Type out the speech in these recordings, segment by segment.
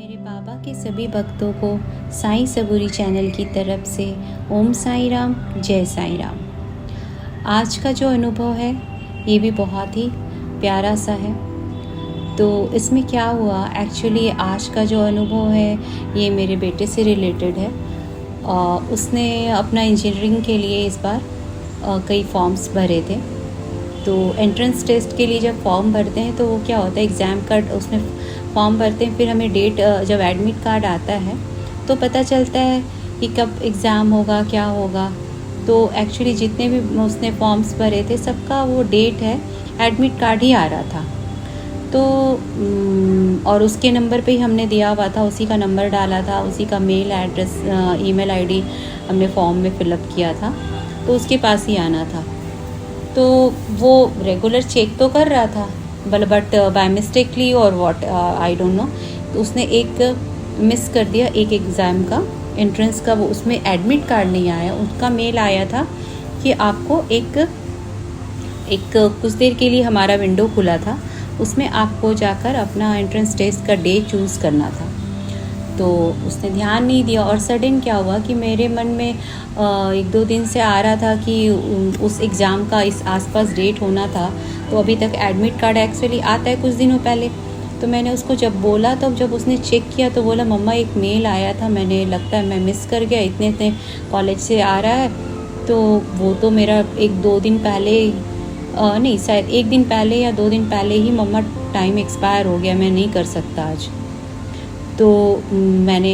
मेरे बाबा के सभी भक्तों को साईं सबूरी चैनल की तरफ से ओम साईं राम, जय साईं राम। आज का जो अनुभव है ये भी बहुत ही प्यारा सा है। तो इसमें क्या हुआ, एक्चुअली आज का जो अनुभव है ये मेरे बेटे से रिलेटेड है। उसने अपना इंजीनियरिंग के लिए इस बार कई फॉर्म्स भरे थे। तो एंट्रेंस टेस्ट के लिए जब फॉर्म भरते हैं तो वो क्या होता है, एग्ज़ाम का उसमें फॉर्म भरते हैं, फिर हमें डेट जब एडमिट कार्ड आता है तो पता चलता है कि कब एग्ज़ाम होगा, क्या होगा। तो एक्चुअली जितने भी उसने फॉर्म्स भरे थे सबका वो डेट है, एडमिट कार्ड ही आ रहा था। तो और उसके नंबर पे ही हमने दिया हुआ था, उसी का नंबर डाला था, उसी का मेल एड्रेस, ईमेल आईडी हमने फॉर्म में फिलअप किया था, तो उसके पास ही आना था। तो वो रेगुलर चेक तो कर रहा था बट बाय मिस्टेकली और व्हाट आई डोंट नो, तो उसने एक मिस कर दिया, एक एग्ज़ाम का एंट्रेंस का, वो उसमें एडमिट कार्ड नहीं आया। उसका मेल आया था कि आपको एक कुछ देर के लिए हमारा विंडो खुला था, उसमें आपको जाकर अपना एंट्रेंस टेस्ट का डे चूज़ करना था। तो उसने ध्यान नहीं दिया और सडन क्या हुआ कि मेरे मन में एक दो दिन से आ रहा था कि उस एग्ज़ाम का इस आसपास डेट होना था। तो अभी तक एडमिट कार्ड एक्चुअली आता है कुछ दिनों पहले। तो मैंने उसको जब बोला, तो जब उसने चेक किया तो बोला मम्मा एक मेल आया था, मैंने लगता है मैं मिस कर गया, इतने इतने कॉलेज से आ रहा है। तो वो तो मेरा एक दो दिन पहले नहीं, शायद एक दिन पहले या दो दिन पहले ही मम्मा टाइम एक्सपायर हो गया, मैं नहीं कर सकता आज। तो मैंने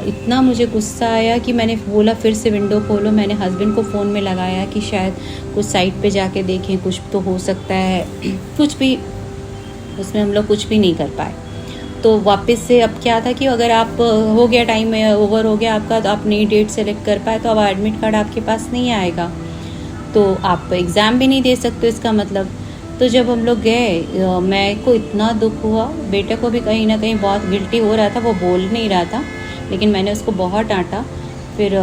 इतना मुझे गुस्सा आया कि मैंने बोला फिर से विंडो खोलो। मैंने हस्बैंड को फ़ोन में लगाया कि शायद कुछ साइट पे जाके देखें, कुछ तो हो सकता है। कुछ भी उसमें हम लोग कुछ भी नहीं कर पाए। तो वापस से अब क्या था कि अगर आप हो गया, टाइम ओवर हो गया आपका, तो आप नई डेट सेलेक्ट कर पाए तो अब एडमिट कार्ड आपके पास नहीं आएगा, तो आप एग्ज़ाम भी नहीं दे सकते इसका मतलब। तो जब हम लोग गए, मैं को इतना दुख हुआ, बेटे को भी कहीं ना कहीं बहुत गिल्टी हो रहा था, वो बोल नहीं रहा था, लेकिन मैंने उसको बहुत डांटा। फिर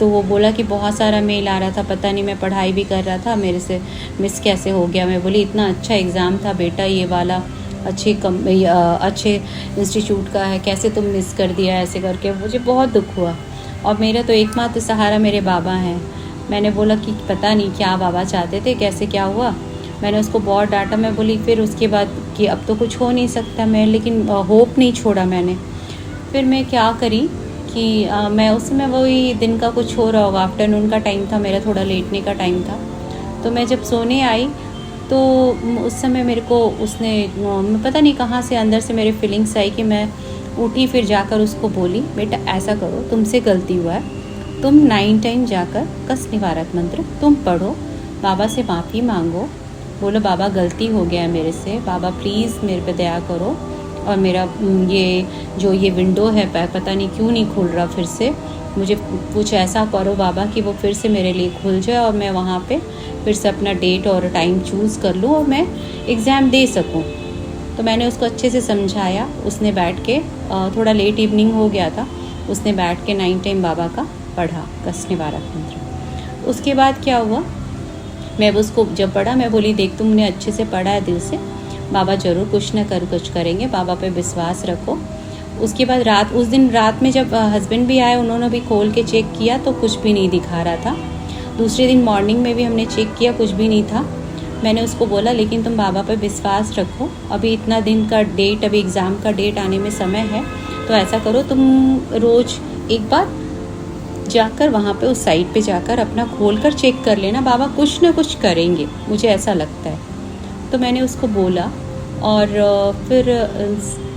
तो वो बोला कि बहुत सारा मेल आ रहा था, पता नहीं मैं पढ़ाई भी कर रहा था, मेरे से मिस कैसे हो गया। मैं बोली इतना अच्छा एग्ज़ाम था बेटा, ये वाला अच्छे इंस्टीट्यूट का है, कैसे तुम मिस कर दिया ऐसे करके। मुझे बहुत दुख हुआ और मेरा तो एकमात्र सहारा मेरे बाबा हैं। मैंने बोला कि पता नहीं क्या बाबा चाहते थे, कैसे क्या हुआ। मैंने उसको बहुत डांटा। मैं बोली फिर उसके बाद कि अब तो कुछ हो नहीं सकता मैं, लेकिन होप नहीं छोड़ा मैंने। फिर मैं क्या करी कि मैं उस समय वही दिन का कुछ हो रहा होगा, आफ्टरनून का टाइम था मेरा, थोड़ा लेटने का टाइम था। तो मैं जब सोने आई तो उस समय मेरे को उसने पता नहीं कहाँ से अंदर से मेरे फीलिंग्स आई कि मैं उठी, फिर जाकर उसको बोली बेटा ऐसा करो, तुमसे गलती हुआ है, तुम 9 टाइम जाकर कष्ट निवारक मंत्र तुम पढ़ो, बाबा से माफ़ी मांगो, बोलो बाबा गलती हो गया है मेरे से, बाबा प्लीज़ मेरे पे दया करो, और मेरा ये विंडो है पता नहीं क्यों नहीं खुल रहा, फिर से मुझे कुछ ऐसा करो बाबा कि वो फिर से मेरे लिए खुल जाए और मैं वहाँ पे फिर से अपना डेट और टाइम चूज़ कर लूँ और मैं एग्ज़ाम दे सकूँ। तो मैंने उसको अच्छे से समझाया। उसने बैठ के थोड़ा लेट इवनिंग हो गया था, उसने बैठ के 9 टाइम बाबा का पढ़ा कष्ट निवारक मंत्र। उसके बाद क्या हुआ, मैं उसको जब पढ़ा मैं बोली देख तुमने अच्छे से पढ़ा है दिल से, बाबा ज़रूर कुछ ना कुछ करेंगे, बाबा पे विश्वास रखो। उसके बाद उस दिन रात में जब हस्बैंड भी आए, उन्होंने भी खोल के चेक किया तो कुछ भी नहीं दिखा रहा था। दूसरे दिन मॉर्निंग में भी हमने चेक किया, कुछ भी नहीं था। मैंने उसको बोला लेकिन तुम बाबा पे विश्वास रखो, अभी इतना दिन का डेट, अभी एग्ज़ाम का डेट आने में समय है, तो ऐसा करो तुम रोज़ एक बार जाकर वहाँ पे उस साइट पे जाकर अपना खोल कर चेक कर लेना, बाबा कुछ ना कुछ करेंगे, मुझे ऐसा लगता है। तो मैंने उसको बोला और फिर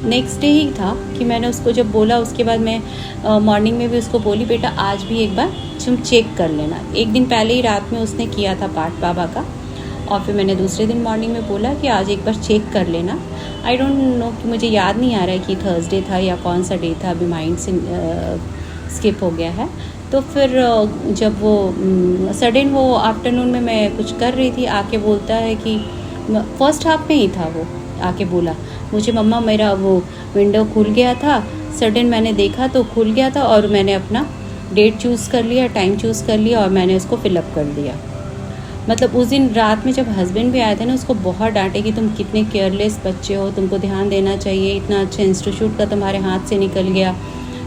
नेक्स्ट डे ही था कि मैंने उसको जब बोला, उसके बाद मैं मॉर्निंग में भी उसको बोली बेटा आज भी एक बार तुम चेक कर लेना। एक दिन पहले ही रात में उसने किया था पाठ बाबा का, और फिर मैंने दूसरे दिन मॉर्निंग में बोला कि आज एक बार चेक कर लेना। आई डोंट नो कि मुझे याद नहीं आ रहा है कि थर्सडे था या कौन सा डे था, अभी माइंड से स्किप हो गया है। तो फिर जब वो सडन वो आफ्टरनून में मैं कुछ कर रही थी, आके बोलता है कि फर्स्ट हाफ में ही था, वो आके बोला मुझे मम्मा मेरा वो विंडो खुल गया था, सडन मैंने देखा तो खुल गया था और मैंने अपना डेट चूज़ कर लिया, टाइम चूज़ कर लिया और मैंने उसको फिलअप कर दिया। मतलब उस दिन रात में जब हस्बैंड भी आए थे ना, उसको बहुत डांटे कि तुम कितने केयरलेस बच्चे हो, तुमको ध्यान देना चाहिए, इतना अच्छा इंस्टीट्यूट का तुम्हारे हाथ से निकल गया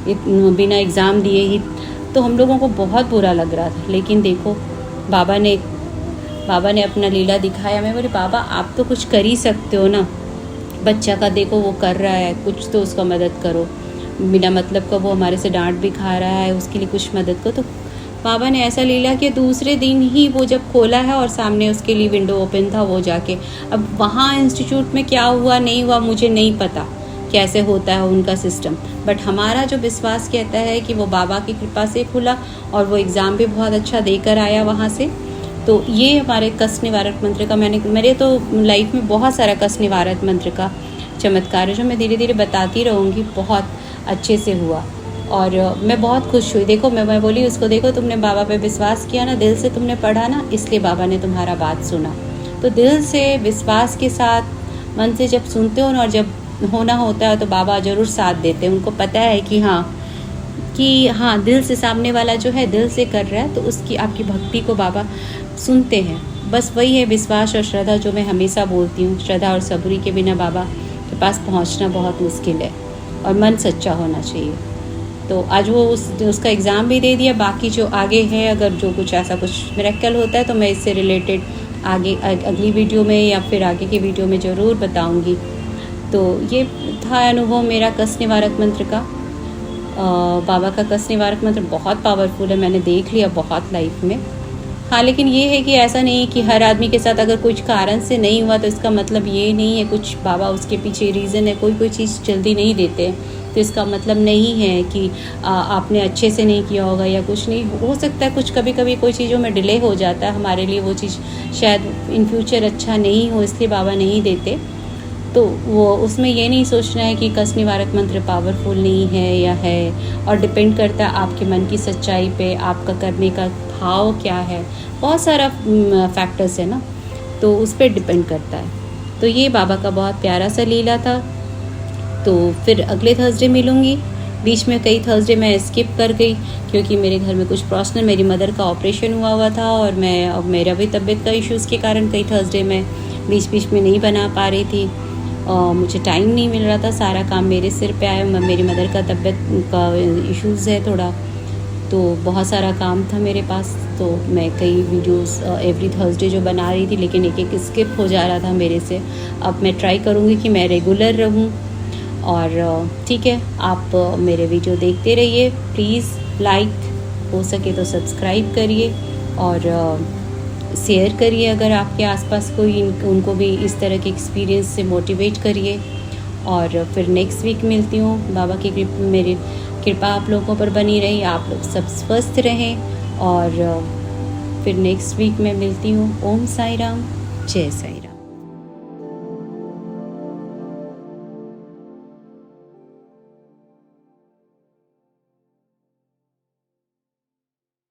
बिना एग्ज़ाम दिए ही। तो हम लोगों को बहुत बुरा लग रहा था। लेकिन देखो बाबा ने अपना लीला दिखाया। मैं बोली बाबा आप तो कुछ कर ही सकते हो ना, बच्चा का देखो वो कर रहा है, कुछ तो उसका मदद करो, बिना मतलब का वो हमारे से डांट भी खा रहा है, उसके लिए कुछ मदद करो। तो बाबा ने ऐसा लीला कि दूसरे दिन ही वो जब खोला है और सामने उसके लिए विंडो ओपन था, वो जाके अब वहाँ इंस्टीट्यूट में क्या हुआ नहीं हुआ मुझे नहीं पता कैसे होता है उनका सिस्टम, बट हमारा जो विश्वास कहता है कि वो बाबा की कृपा से खुला और वो एग्ज़ाम भी बहुत अच्छा देकर आया वहाँ से। तो ये हमारे कष्ट निवारक मंत्र का मेरे तो लाइफ में बहुत सारा कष्ट निवारक मंत्र का चमत्कार है जो मैं धीरे धीरे बताती रहूँगी। बहुत अच्छे से हुआ और मैं बहुत खुश हुई। देखो मैं बोली उसको, देखो तुमने बाबा पे विश्वास किया ना, दिल से तुमने पढ़ा ना, इसलिए बाबा ने तुम्हारा बात सुना। तो दिल से विश्वास के साथ मन से जब सुनते हो ना, और जब होना होता है तो बाबा ज़रूर साथ देते हैं। उनको पता है कि हाँ दिल से सामने वाला जो है दिल से कर रहा है, तो उसकी आपकी भक्ति को बाबा सुनते हैं। बस वही है विश्वास और श्रद्धा, जो मैं हमेशा बोलती हूँ। श्रद्धा और सबूरी के बिना बाबा के पास पहुँचना बहुत मुश्किल है और मन सच्चा होना चाहिए। तो आज वो उसका एग्ज़ाम भी दे दिया। बाकी जो आगे है, अगर जो कुछ ऐसा कुछ मिरेकल होता है तो मैं इससे रिलेटेड आगे अगली वीडियो में या फिर आगे की वीडियो में ज़रूर बताऊंगी। तो ये था अनुभव मेरा कष्ट निवारक मंत्र का। बाबा का कष्ट निवारक मंत्र बहुत पावरफुल है, मैंने देख लिया बहुत लाइफ में। हाँ लेकिन ये है कि ऐसा नहीं कि हर आदमी के साथ अगर कुछ कारण से नहीं हुआ तो इसका मतलब ये नहीं है कुछ बाबा उसके पीछे रीज़न है। कोई चीज़ जल्दी नहीं देते तो इसका मतलब नहीं है कि आपने अच्छे से नहीं किया होगा या कुछ नहीं हो सकता है। कुछ कभी कोई चीज़ों में डिले हो जाता है, हमारे लिए वो चीज़ शायद इन फ्यूचर अच्छा नहीं हो, इसलिए बाबा नहीं देते। तो वो उसमें ये नहीं सोचना है कि कष्ट निवारक मंत्र पावरफुल नहीं है या है, और डिपेंड करता है आपके मन की सच्चाई पे, आपका करने का भाव क्या है, बहुत सारा फैक्टर्स है ना, तो उस पर डिपेंड करता है। तो ये बाबा का बहुत प्यारा सा लीला था। तो फिर अगले थर्सडे मिलूँगी। बीच में कई थर्सडे मैं स्किप कर गई क्योंकि मेरे घर में कुछ पर्सनल, मेरी मदर का ऑपरेशन हुआ था और मेरा भी तबीयत का इश्यूज़ के कारण कई थर्सडे मैं बीच में नहीं बना पा रही थी। मुझे टाइम नहीं मिल रहा था, सारा काम मेरे सिर पे आया। मेरी मदर का तबीयत का इश्यूज़ है थोड़ा, तो बहुत सारा काम था मेरे पास। तो मैं कई वीडियोस एवरी थर्सडे जो बना रही थी, लेकिन एक स्किप हो जा रहा था मेरे से। अब मैं ट्राई करूँगी कि मैं रेगुलर रहूँ। और ठीक है, आप मेरे वीडियो देखते रहिए प्लीज़। लाइक हो सके तो सब्सक्राइब करिए और शेयर करिए अगर आपके आसपास कोई, उनको भी इस तरह के एक्सपीरियंस से मोटिवेट करिए। और फिर नेक्स्ट वीक मिलती हूँ। बाबा की मेरी कृपा आप लोगों पर बनी रही, आप लोग सब स्वस्थ रहें। और फिर नेक्स्ट वीक में मिलती हूँ। ओम साई राम, जय साई राम।